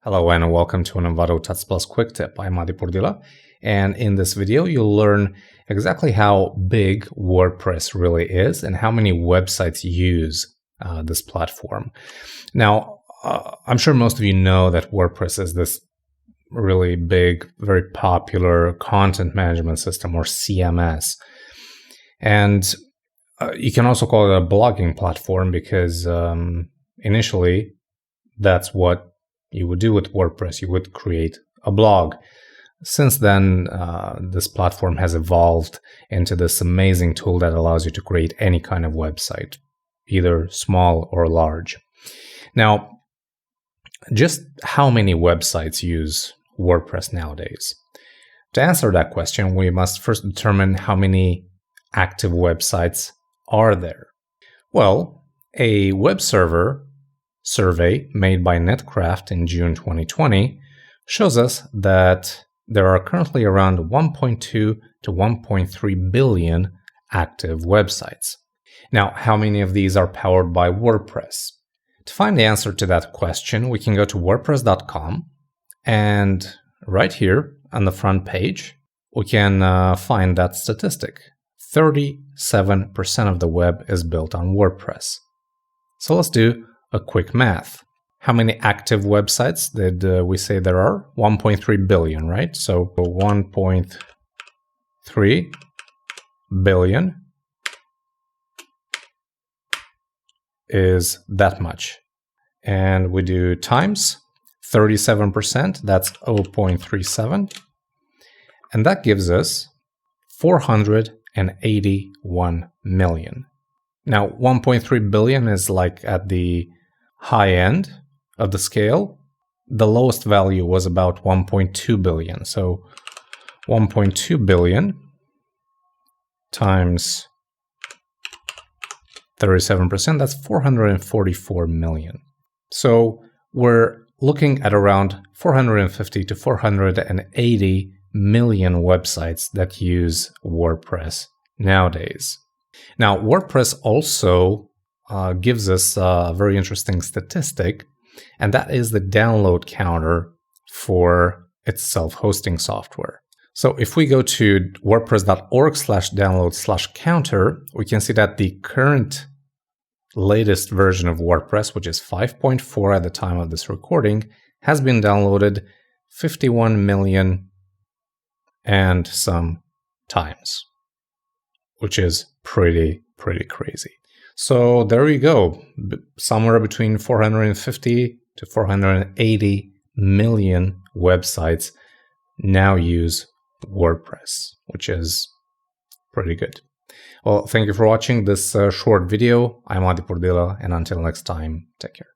Hello and welcome to an Envato Tuts Plus quick tip. I'm Adi Purdila, and in this video you'll learn exactly how big WordPress really is and how many websites use this platform. Now, I'm sure most of you know that WordPress is this really big, very popular content management system, or CMS. And you can also call it a blogging platform because initially that's what you would do with WordPress. You would create a blog. Since then, this platform has evolved into this amazing tool that allows you to create any kind of website, either small or large. Now, just how many websites use WordPress nowadays? To answer that question, we must first determine how many active websites are there. Well, a web server survey made by Netcraft in June 2020 shows us that there are currently around 1.2 to 1.3 billion active websites. Now, how many of these are powered by WordPress? To find the answer to that question, we can go to WordPress.com, and right here on the front page, we can find that statistic. 37% of the web is built on WordPress. So let's do a quick math. How many active websites did we say there are? 1.3 billion, right? So 1.3 billion is that much. And we do times 37%, that's 0.37. And that gives us 481 million. Now, 1.3 billion is like at the high end of the scale. The lowest value was about 1.2 billion. So 1.2 billion times 37%, that's 444 million. So we're looking at around 450 to 480 million websites that use WordPress nowadays. Now, WordPress also gives us a very interesting statistic, and that is the download counter for its self-hosting software. So if we go to wordpress.org/download/counter, we can see that the current latest version of WordPress, which is 5.4 at the time of this recording, has been downloaded 51 million and some times, which is pretty crazy. So there you go, somewhere between 450 to 480 million websites now use WordPress, which is pretty good. Well, thank you for watching this short video. I'm Adi Purdila, and until next time, take care.